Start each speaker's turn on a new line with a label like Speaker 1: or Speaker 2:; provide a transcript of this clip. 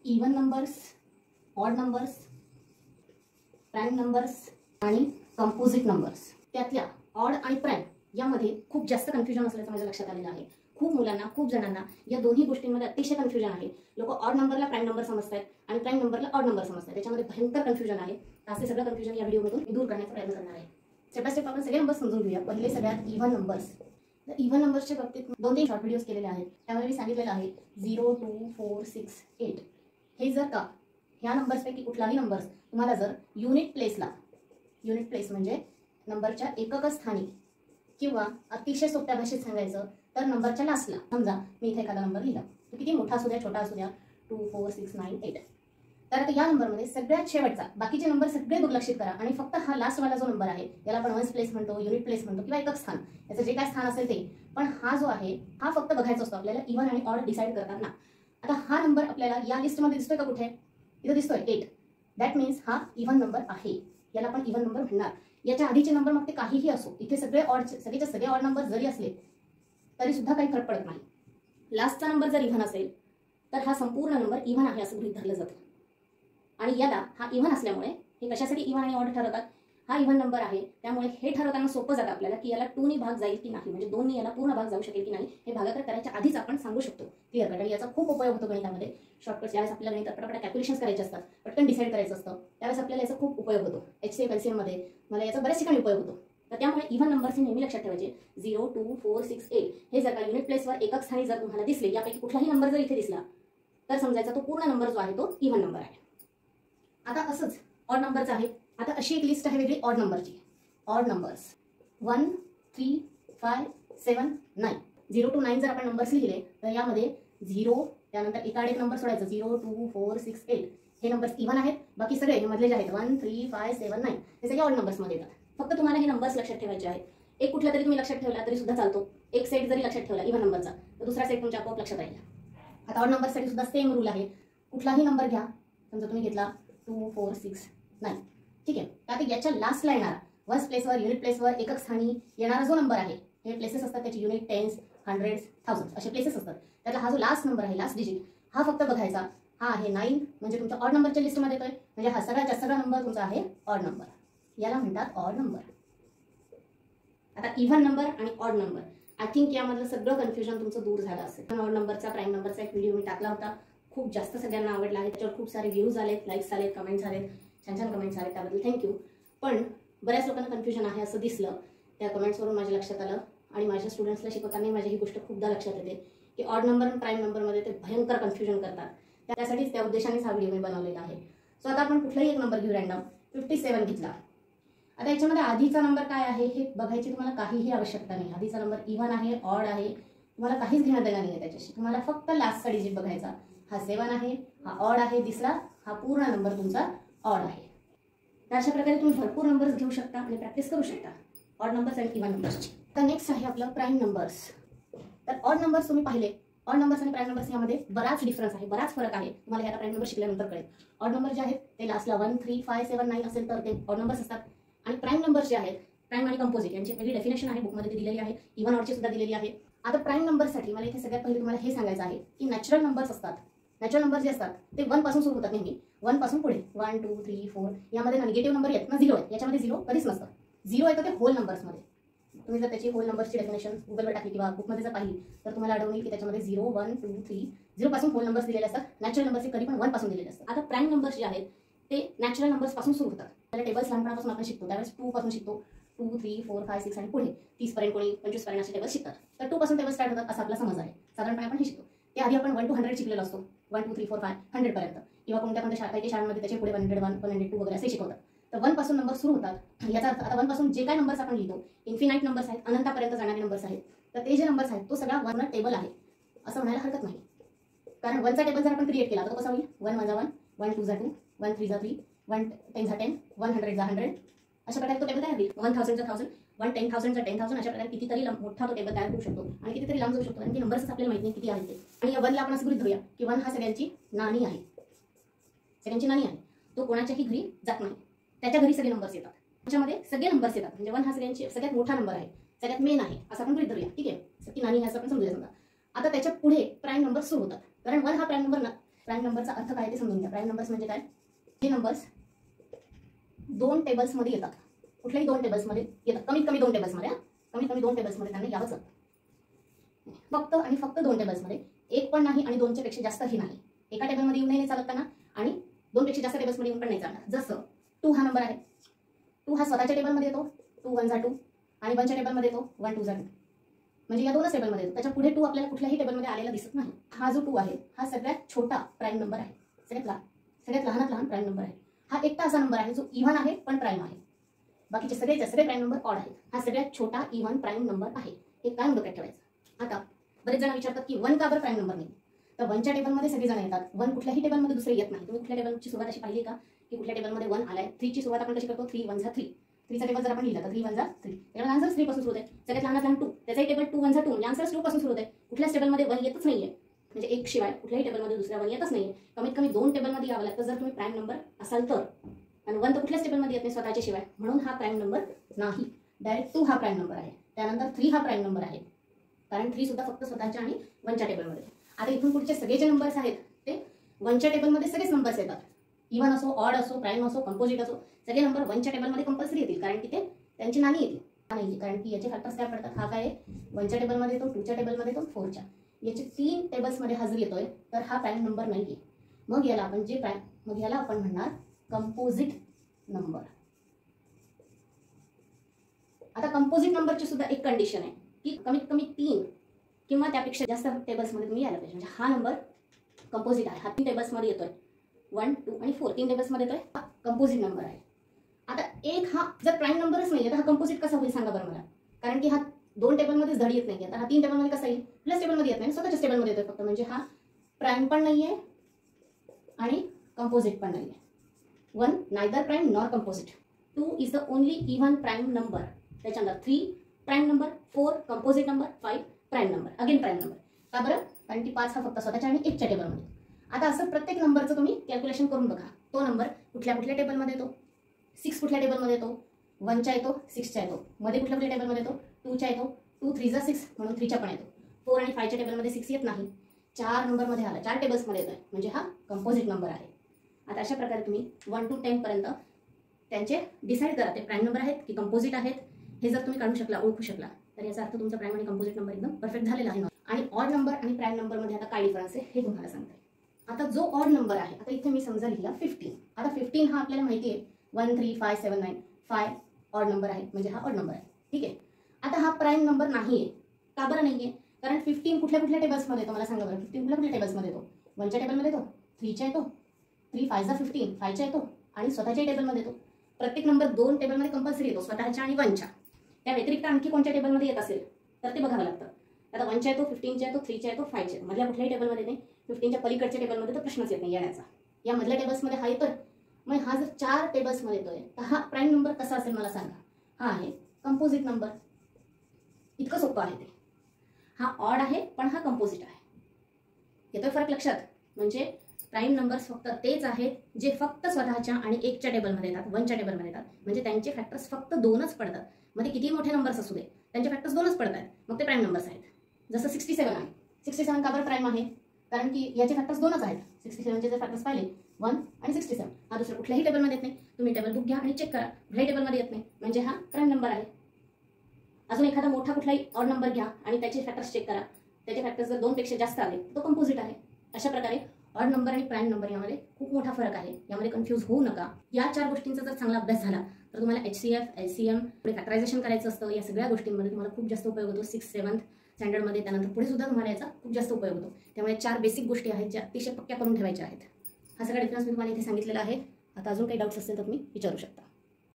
Speaker 1: Even numbers, odd numbers, prime numbers आणि composite numbers. त्यातल्या odd आणि प्राईम यामध्ये खूप जास्त कन्फ्युजन असल्याचं माझ्या लक्षात आलेलं आहे. खूप मुलांना, खूप जणांना या दोन्ही गोष्टींमध्ये अतिशय कन्फ्युजन आहे. लोक ऑड नंबरला प्राईम नंबर समजतात आणि प्राईम नंबरला ऑड नंबर समजतात. त्याच्यामध्ये भयंकर कन्फ्युजन आहे. असे सगळं कन्फ्युजन या व्हिडिओमधून दूर करण्याचा प्रयत्न करणार आहे. स्टेप बाय स्टेप आपण सगळे नंबर समजून घेऊया. पहिले सगळ्यात इव्हन नंबर्स. तर इव्हन नंबर्सच्या बाबतीत 2-3 शॉर्ट व्हिडिओज केलेले आहेत. त्यामध्ये मी सांगितलेलं आहे 0, 2, 4, 6, 8 हे जर का ह्या नंबर्सपैकी कुठलाही नंबर तुम्हाला जर युनिट प्लेस म्हणजे नंबरच्या एकक स्थानी किंवा अतिशय सोप्या भाषेत सांगायचं तर नंबरच्या लास्टला, समजा मी इथे एखादा नंबर लिहिला, तो किती मोठा असू द्या, छोटा असू द्या, 2, 4, 6, 9, 8, तर आता या नंबरमध्ये सगळ्यात शेवटचा, बाकीचे नंबर सगळे दुर्लक्षित करा आणि फक्त हा लास्टवाला जो नंबर आहे याला आपण वन्स प्लेस म्हणतो, युनिट प्लेस म्हणतो किंवा एकक स्थान, याचं जे काय स्थान असेल ते, पण हा जो आहे हा फक्त बघायचा असतो आपल्याला इव्हन आणि ऑड डिसाईड करताना. आता हा नंबर आपल्याला या लिस्टमध्ये दिसतोय का? कुठे? इथं दिसतोय 8. दॅट मीन्स हा इव्हन नंबर आहे. याला आपण इव्हन नंबर म्हणणार. याच्या आधीचे नंबर मग ते काहीही असो, इथे सगळे ऑड नंबर जरी असले तरी सुद्धा काही फरक पडत नाही. लास्टचा नंबर जर इव्हन असेल तर हा संपूर्ण नंबर इव्हन आहे असं गृहीत धरलं जातं. आणि याला हा इव्हन असल्यामुळे हे कशासाठी इव्हन आणि ऑड ठरवतात? हा इव्हन नंबर आहे त्यामुळे हे ठरवताना सोपं जातं आपल्याला की याला 2 नी भाग जाईल की नाही, म्हणजे 2 नी याला पूर्ण भाग जाऊ शकेल की नाही हे भागाकार करायच्या आधीच आपण सांगू शकतो क्लिअर कट. आणि याचा खूप उपयोग होतो गणितामध्ये. शॉर्टकट ज्यावेळेस आपल्याला गणितात पटापट कॅल्क्युलेशन्स करायचे असतात, पटकन डिसाईड करायचं असतं, त्यावेळेस आपल्याला याचा खूप उपयोग होतो. HCF LCM मध्ये मला याचा बऱ्याच ठिकाणी उपयोग होतो. तर त्यामुळे इव्हन नंबर्स हे नेहमी लक्षात ठेवायचे. 0, 2, 4, 6, 8 हे जर का युनिट प्लेसवर एकक स्थानी जर तुम्हाला दिसले, यापैकी कुठलाही नंबर जर इथे दिसला तर समजायचा तो पूर्ण नंबर जो आहे तो इव्हन नंबर आहे. आता असंच ऑड नंबरचं आहे. आता अशी एक लिस्ट आहे वेगळी ऑड नंबरची. ऑड नंबर्स 1, 3, 5, 7, 9 0 to 9 जर आपण नंबर्स लिहिले तर यामध्ये 0 त्यानंतर एकाड एक नंबर सोडायचं 0, 2, 4, 6, 8 हे नंबर्स इव्हन आहेत. बाकी सगळे हे मधले जे आहेत 1, 3, 5, 7, 9 हे सगळे ऑड नंबर्समध्ये येतात. फक्त तुम्हाला हे नंबर्स लक्षात ठेवायचे आहेत. एक कुठला तरी तुम्ही लक्षात ठेवला तरी सुद्धा चालतो. एक सेट जरी लक्षात ठेवला इव्हन नंबरचा तर दुसरा सेट तुमच्या आपोआप लक्षात राहील. आता ऑड नंबरसाठी सुद्धा सेम रूल आहे. कुठलाही नंबर घ्या, समजा तुम्ही घेतला 2, 4, 6, 9 ठीक आहे. आता याच्या लास्टला येणारा वन्स प्लेसवर, युनिट प्लेसवर, एकक स्थानी येणारा जो नंबर आहे, हे प्लेसेस असतात त्याचे युनिट, टेन्स, हंड्रेड्स, थाउजंड असे प्लेसेस असतात. त्यातला हा जो लास्ट नंबर आहे, लास्ट डिजिट हा फक्त बघायचा. हा आहे 9 म्हणजे तुमच्या ऑड नंबरच्या लिस्टमध्ये येतोय, म्हणजे हा सगळ्यात जास्त नंबर तुमचा आहे ऑड नंबर. याला म्हणतात ऑड नंबर. आता इव्हन नंबर आणि ऑड नंबर आय थिंक यामधलं सगळं कन्फ्युजन तुमचं दूर झालं असेल. ऑड नंबरचा, प्राईम नंबरचा एक व्हिडिओ मी टाकला होता. खूप जास्त सगळ्यांना आवडला आहे. त्याच्यावर खूप सारे व्ह्यूज आलेत, लाईक्स आलेत, कमेंट्स आलेत, छान छान कमेंट्स आलेत, त्याबद्दल थँक्यू. पण बऱ्याच लोकांना कन्फ्युजन आहे असं दिसलं त्या कमेंट्सवरून माझ्या लक्षात आलं. आणि माझ्या स्टुडंट्सला शिकवताना माझी ही गोष्ट खूपदा लक्षात येते की ऑड नंबर आणि प्राईम नंबरमध्ये ते भयंकर कन्फ्युजन करतात. त्यासाठीच त्या उद्देशानेच हा व्हिडिओ मी बनवलेला आहे. सो आता आपण कुठलाही एक नंबर घेऊ रँडम. 57 घेतला. आता याच्यामध्ये आधीचा नंबर काय आहे हे बघायची तुम्हाला काहीही आवश्यकता नाही. आधीचा नंबर इव्हन आहे, ऑड आहे, तुम्हाला काहीच घेणं देणं नाही आहे त्याच्याशी. तुम्हाला फक्त लास्टचा डिजिट बघायचा. हा 7 आहे, हा ऑड आहे, दिसला, हा पूर्ण नंबर तुमचा ऑड आहे. तर अशा प्रकारे तुम्ही भरपूर नंबर्स घेऊ शकता आणि प्रॅक्टिस करू शकता ऑड नंबर्स आणि इव्हन नंबर्सची. तर नेक्स्ट आहे आपलं प्राईम नंबर्स. तर ऑड नंबर्स तुम्ही पाहिले, ऑड नंबर्स आणि प्राईम नंबर्स यामध्ये बराच डिफरन्स आहे, बराच फरक आहे. तुम्हाला ह्या प्राईम नंबर शिकल्यानंतर कळेल. ऑड नंबर जे आहेत ते लास्टला 1, 3, 5, 7, 9 असेल तर ते ऑड नंबर्स असतात. आणि प्राईम नंबर्स जे आहेत, प्राईम आणि कंपोजिट यांची वेगळी डेफिनेशन आहे, बुकमध्ये दिलेली आहे, इव्हन ऑडची सुद्धा दिलेली आहे. आता प्राईम नंबरसाठी मला इथे सगळ्यात पहिले तुम्हाला हे सांगायचं आहे की नॅचरल नंबर्स असतात. नॅचरल नंबर जे असतात ते 1 पासून सुरू होतात नेहमी. 1 पासून पुढे 1, 2, 3, 4 यामध्ये निगेटिव्ह नंबर येत ना 0 आहे. याच्यामध्ये 0 कधीच नसतं. 0 येतं ते होल नंबर्समध्ये. तुम्ही जर त्याची होल नंबरची डेफिनेशन गुगलवर टाकली किंवा बुकमध्ये जर पाहिली तर तुम्हाला आढळून की त्याच्यामध्ये 0, 1, 2, 3 0 पासून होल नंबर्स दिलेले असतात. नॅचरल नंबर्स कधी पण 1 पासून दिलेले असतात. आता प्राईम नंबर्स जे आहेत ते नॅचरल नंबर्स पासून सुरू होतात. त्याला टेबल्स लहानपणापासून आपण शिकतो त्यावेळेस 2 पासून शिकतो. 2, 3, 4, 5, 6 आणि पुढे 30 पर्यंत, कोणी 25 पर्यंत असे टेबल्स शिकतात. तर 2 पासून टेबल स्टार्ट होतात असा आपला समज आहे. साधारणपणे आपण हे शिकतो. ते आधी आपण 1 to 100 शिकलेलो असतो. 1, 2, 3, 4, 5, 100 पर्यंत किंवा कोणत्या काही शाळांमध्ये त्याच्या पुढे 101, 102 वगैरे असे शिकवतात. तर 1 पासून नंबर सुरू होतात. याचा अर्थ आता 1 पासून जे काय नंबर्स आपण लिहितो इन्फिनाइट नंबर्स आहेत, अनंतापर्यंत जाणारे नंबर्स आहेत. तर ते जे नंबर्स आहेत तो सगळा 1 टेबल आहे असं म्हणायला हरकत नाही. कारण 1चा टेबल जर आपण क्रिएट केला तर तो कसा होईल? 1 × 1, 1 × 2 = 2, 1 × 3 = 3, 1 × 10 = 10, 100 = 100 अशा प्रकारे तो टेबल तयार होईल. 1000 = 1000, 1 10,000 = 10,000 अशा प्रकारे कितीतरी मोठा तो टेबल तयार होऊ शकतो आणि कितीतरी लांब जाऊ शकतो. आणि ते नंबर्स आपल्याला माहिती नाही किती आहेत ते. आणि या 1ला आपण असं गृहीत धरूया की 1 हा सगळ्यांची नाणी आहे. सगळ्यांची नाणी आहे. तो कोणाच्याही घरी जात नाही. त्याच्या घरी सगळे नंबर्स येतात. त्याच्यामध्ये सगळे नंबर्स येतात. म्हणजे 1 हा सगळ्यांची सगळ्यात मोठा नंबर आहे, सगळ्यात मेन आहे असं आपण गृहीत धरूया. ठीक आहे, सगळी नाणी असं आपण समजूया. समजा आता त्याच्या पुढे प्राईम नंबर सुरू होतात. कारण 1 हा प्राईम नंबर प्राईम नंबरचा अर्थ काय ते समजून घ्या. प्राईम नंबर्स म्हणजे काय? जे नंबर्स 2 टेबल्समध्ये येतात, कुठल्याही 2 टेबल्समध्ये येतात, कमीत कमी 2 टेबल्समध्ये, कमीत कमी 2 टेबल्समध्ये त्यांना यावंच लागतं. फक्त आणि फक्त 2 टेबल्समध्ये, एक पण नाही आणि 2च्या पेक्षा जास्तही नाही. एका टेबलमध्ये येऊन नाही चालत त्यांना आणि 2 पेक्षा जास्त टेबल्समध्ये येऊन पण नाही चालणार. जसं 2 हा नंबर आहे, 2 हा स्वतःच्या टेबलमध्ये येतो, 2 1 2, आणि 1च्या टेबलमध्ये येतो 1 2 2, म्हणजे या 2च टेबलमध्ये येतो. त्याच्या पुढे 2 आपल्याला कुठल्याही टेबलमध्ये आलेला दिसत नाही. हा जो 2 आहे हा सगळ्यात छोटा प्राईम नंबर आहे, सगळ्यात लहानात लहान प्राईम नंबर आहे. हा एकटा असा नंबर आहे जो इव्हन आहे पण प्राईम आहे. बाकीचे सगळे प्राईम नंबर ऑड आहेत. हा सगळ्यात छोटा इव्हन प्राईम नंबर आहे. हे काय डोक्यात ठेवायचं. आता बरेच जण विचारतात की 1 का बरं प्राईम नंबर नाही? तर 1च्या टेबलमध्ये सगळे जण येतात, 1 कुठल्याही टेबलमध्ये दुसरे येत नाही. तुम्ही कुठल्या टेबलची सुरुवात अशी पाहिली का की कुठल्या टेबलमध्ये 1 आलाय? 3 ची सुरुवात आपण कशी करतो? 3 1 3. 3चा टेबल जर आपण लिहिला तर 3 1 3, त्याला आन्सर 3 पासून सुरू होते. सगळ्यात लहानात लहान 2, त्याचाही टेबल 2 1 2, आन्सर 2 पासून सुरू होते. कुठल्याच टेबलमध्ये 1 येतच नाहीये, म्हणजे एक शिवाय कुठल्याही टेबलमध्ये दुसऱ्या 1 येतच नाहीये. कमीत कमी 2 टेबलमध्ये यावं लागतं जर तुम्ही प्राईम नंबर असाल तर. आणि 1 तर कुठल्याच टेबलमध्ये येत नाही स्वतःच्या शिवाय, म्हणून हा प्राईम नंबर नाही. डायरेक्ट 2 हा प्राईम नंबर आहे, त्यानंतर 3 हा प्राईम नंबर आहे, कारण 3 सुद्धा फक्त स्वतःच्या आणि 1च्या टेबलमध्ये. आता इथून पुढचे सगळे जे नंबर्स आहेत ते 1च्या टेबलमध्ये सगळेच नंबर्स येतात. इव्हन असो, ऑड असो, प्राईम असो, कंपोजिट असो, सगळे नंबर 1च्या टेबलमध्ये कंपल्सरी येतील, कारण की ते त्यांची नाणी येतील. नाही, कारण की याचे फॅक्टर्स काय पडतात? हा काय 1च्या टेबलमध्ये येतो, 2च्या टेबलमध्ये येतो, 4च्या, याचे 3 टेबल्समध्ये हजर येतोय, तर हा प्राईम नंबर नाहीये. मग याला आपण म्हणणार कंपोजिट नंबर. आता कंपोजिट नंबरची सुद्धा एक कंडिशन आहे की कमीत कमी 3 किंवा त्यापेक्षा जास्त टेबल्समध्ये तुम्ही यायला पाहिजे. म्हणजे हा नंबर कंपोजिट आहे, हा 3 टेबल्समध्ये येतोय, 1 2 आणि 4 3 टेबल्समध्ये येतोय, हा कंपोजिट नंबर आहे. आता एक हा जर प्राईम नंबरच नाहीये तर हा कंपोजिट कसा होईल सांगा बरं मला? कारण की हा 2 टेबलमध्ये धड येत नाहीये, तर हा 3 टेबलमध्ये कसा येईल? प्लस टेबलमध्ये येत नाही, स्वतःच्याच टेबलमध्ये येतोय फक्त. म्हणजे हा प्राईम पण नाहीये आणि कंपोजिट पण नाहीये. 1 neither prime nor composite. 2 is the only even prime number. त्याच्यानंतर 3 prime number, 4 composite number, 5 prime number, again prime number. का बरं? कारण की 5 हा फक्त स्वतःच्या आणि 1च्या टेबलमध्ये. आता असं प्रत्येक नंबरचं तुम्ही कॅल्क्युलेशन करून बघा. तो नंबर कुठल्या टेबलमध्ये येतो? 6 कुठल्या टेबलमध्ये येतो? 1च्या येतो, 6च्या येतो. मध्ये कुठल्या टेबलमध्ये येतो? 2च्या येतो, 2 3 6, म्हणून 3च्या पण येतो. 4 आणि 5च्या टेबलमध्ये 6 येत नाही. 4 नंबरमध्ये आला, 4 टेबल्समध्ये येतोय, म्हणजे हा कंपोजिट नंबर आहे. आता अशा प्रकारे तुम्ही 1 to 10 पर्यंत त्यांचे डिसाईड करा, ते प्राईम नंबर आहेत की कंपोजिट आहेत. हे जर तुम्ही काढू शकला, ओळखू शकला, तर याचा अर्थ तुमचा प्राईम आणि कंपोजिट नंबर एकदम परफेक्ट झालेला आहे. आणि ऑड नंबर आणि प्राईम नंबरमध्ये आता काय डिफरन्स आहे हे तुम्हाला सांगते. आता जो ऑड नंबर आहे, आता इथे मी समजा लिहिला 15. आता 15 हा आपल्याला माहिती आहे 1 3 5 7 9, 5 ऑड नंबर आहे, म्हणजे हा ऑड नंबर आहे. ठीक आहे. आता हा प्राईम नंबर नाहीये. का बरं नाहीये? कारण 15 कुठल्या टेबल्समध्ये येतो मला सांगा बरं? 15 कुठल्या टेबल्समध्ये येतो? 1च्या टेबलमध्ये येतो, 3च्या येतो, 3 5 15, 5च्या येतो आणि स्वतःच्या टेबलमध्ये येतो. प्रत्येक नंबर 2 टेबलमध्ये कंपल्सरी येतो, स्वतःच्या आणि 1च्या. त्या व्यतिरिक्त आणखी कोणत्या टेबलमध्ये येत असेल तर ते बघावं लागतं. आता 1च्या येतो, 15च्या येतो, 3च्या येतो, 5च्या येतो. मधल्या कुठल्याही टेबलमध्ये नाही. 15च्या पलीकडच्या टेबलमध्ये तर प्रश्नच येत नाही येण्याचा. या मधल्या टेबल्समध्ये हा येतोय. मग हा जर 4 टेबल्समध्ये येतोय तर हा प्राईम नंबर कसा असेल मला सांगा? हा आहे कंपोजिट नंबर. इतकं सोपं आहे ते. हा ऑड आहे पण हा कंपोजिट आहे. येतोय फरक लक्षात? म्हणजे प्राईम नंबर्स फक्त तेच आहेत जे फक्त स्वतःच्या आणि 1च्या टेबलमध्ये येतात, 1च्या टेबलमध्ये येतात. म्हणजे त्यांचे फॅक्टर्स फक्त 2च पडतात. मध्ये किती मोठे नंबर्स असू दे त्यांचे फॅक्टर्स 2च पडतात, मग ते प्राईम नंबर्स आहेत. जसं 67 आहे. 67 का बरं प्राईम आहे? कारण की याचे फॅक्टर्स 2च आहेत. 67चे जर फॅक्टर्स पाहिले 1 आणि 67, हा दुसऱ्या कुठल्याही टेबलमध्ये येत नाही. तुम्ही टेबल बुक घ्या आणि चेक करा, कुठल्याही टेबलमध्ये येत नाही, म्हणजे हा प्राईम नंबर आहे. अजून एखादा मोठा कुठलाही ऑड नंबर घ्या आणि त्याचे फॅक्टर्स चेक करा, त्याचे फॅक्टर्स जर 2 पेक्षा जास्त आले तो कंपोजिट आहे. अशा प्रकारे ऑड नंबर आणि प्राईम नंबर यामध्ये खूप मोठा फरक आहे. यामध्ये कन्फ्यूज होऊ नका. या 4 गोष्टींचा जर चांगला अभ्यास झाला तर तुम्हाला HCF, LCM, पुढे फॅक्टरायझेशन करायचं असतं. या सगळ्या गोष्टींमध्ये तुम्हाला खूप जास्त उपयोग होतो 6th 7th स्टँडर्डमध्ये. त्यानंतर पुढे सुद्धा तुम्हाला याचा खूप जास्त उपयोग होतो. त्यामुळे 4 बेसिक गोष्टी आहेत ज्या अतिशय पक्क्या करून ठेवायच्या आहेत. हा सगळा डिफरन्स मी तुम्हाला इथे सांगितलेला आहे. आता अजून काही डाऊट्स असतील तर तुम्ही विचारू शकता.